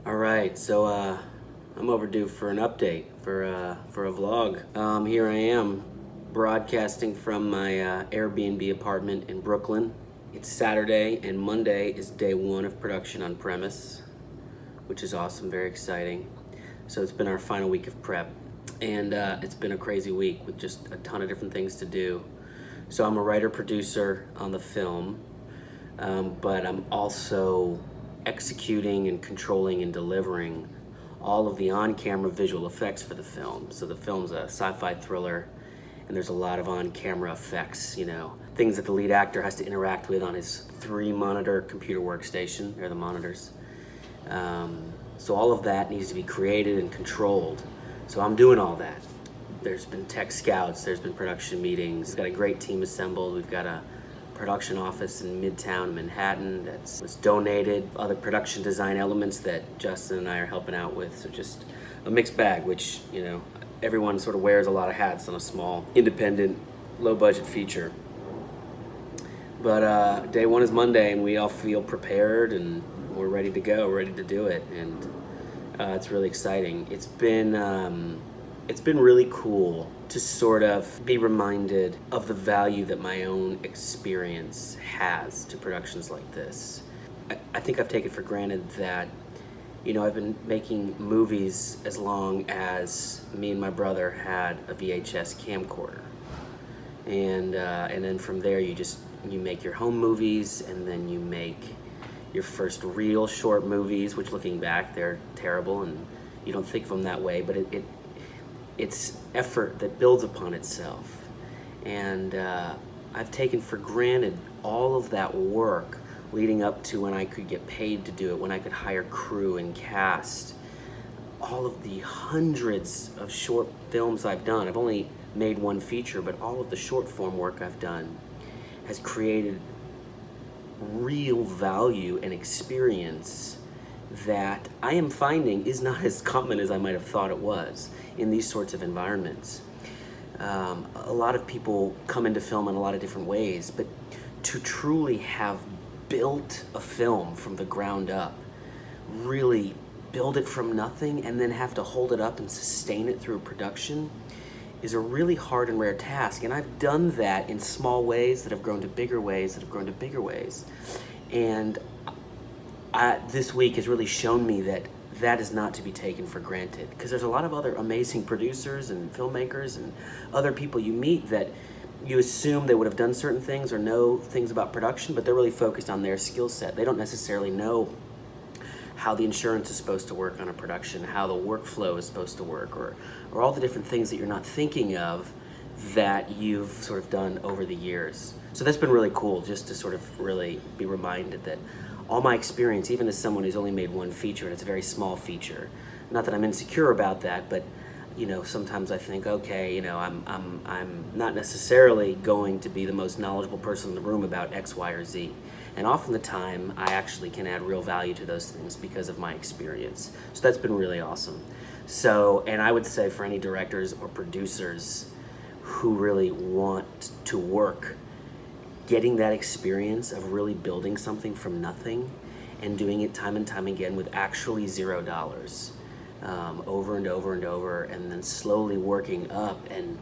All right, so I'm overdue for an update for a vlog. Here I am, broadcasting from my Airbnb apartment in Brooklyn. It's Saturday, and Monday is day one of production on premise, which is awesome, very exciting. So it's been our final week of prep, and it's been a crazy week with just a ton of different things to do. So I'm a writer-producer on the film, but I'm also executing and controlling and delivering all of the on-camera visual effects for the film. So the film's a sci-fi thriller, and there's a lot of on-camera effects, things that the lead actor has to interact with on his 3-monitor computer workstation. They're the monitors. So all of that needs to be created and controlled. So I'm doing all that. There's been tech scouts, there's been production meetings. We've got a great team assembled. We've got a production office in Midtown Manhattan that's donated, other production design elements that Justin and I are helping out with. So just a mixed bag, which, everyone sort of wears a lot of hats on a small, independent, low budget feature. But day one is Monday, and we all feel prepared and we're ready to go, ready to do it. And it's really exciting. It's been really cool to sort of be reminded of the value that my own experience has to productions like this. I think I've taken for granted that, I've been making movies as long as me and my brother had a VHS camcorder. And then from there you make your home movies, and then you make your first real short movies, which looking back, they're terrible and you don't think of them that way, but it's effort that builds upon itself. And I've taken for granted all of that work leading up to when I could get paid to do it, when I could hire crew and cast. All of the hundreds of short films I've done. I've only made one feature, but all of the short form work I've done has created real value and experience that I am finding is not as common as I might have thought it was in these sorts of environments. A lot of people come into film in a lot of different ways, but to truly have built a film from the ground up, really build it from nothing and then have to hold it up and sustain it through production is a really hard and rare task. And I've done that in small ways that have grown to bigger ways that have grown to bigger ways. And this week has really shown me that is not to be taken for granted, because there's a lot of other amazing producers and filmmakers and other people you meet that you assume they would have done certain things or know things about production, but they're really focused on their skill set. They don't necessarily know how the insurance is supposed to work on a production, how the workflow is supposed to work, or all the different things that you're not thinking of that you've sort of done over the years. So that's been really cool, just to sort of really be reminded that all my experience, even as someone who's only made one feature, and it's a very small feature, not that I'm insecure about that, but sometimes I think, okay, I'm not necessarily going to be the most knowledgeable person in the room about X, Y, or Z. And often the time, I actually can add real value to those things because of my experience. So that's been really awesome. So, and I would say for any directors or producers who really want to work, getting that experience of really building something from nothing and doing it time and time again with actually $0, over and over and over, and then slowly working up. And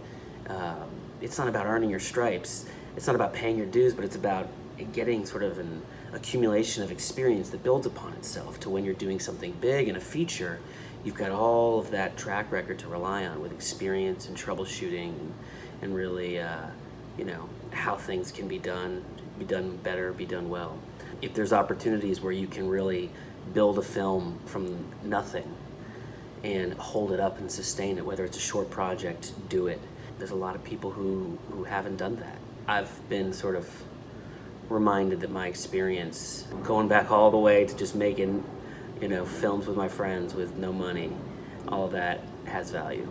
it's not about earning your stripes, it's not about paying your dues, but it's about getting sort of an accumulation of experience that builds upon itself to when you're doing something big in a feature, you've got all of that track record to rely on with experience and troubleshooting and really how things can be done better, be done well. If there's opportunities where you can really build a film from nothing and hold it up and sustain it, whether it's a short project, do it. There's a lot of people who haven't done that. I've been sort of reminded that my experience, going back all the way to just making, films with my friends with no money, all of that has value.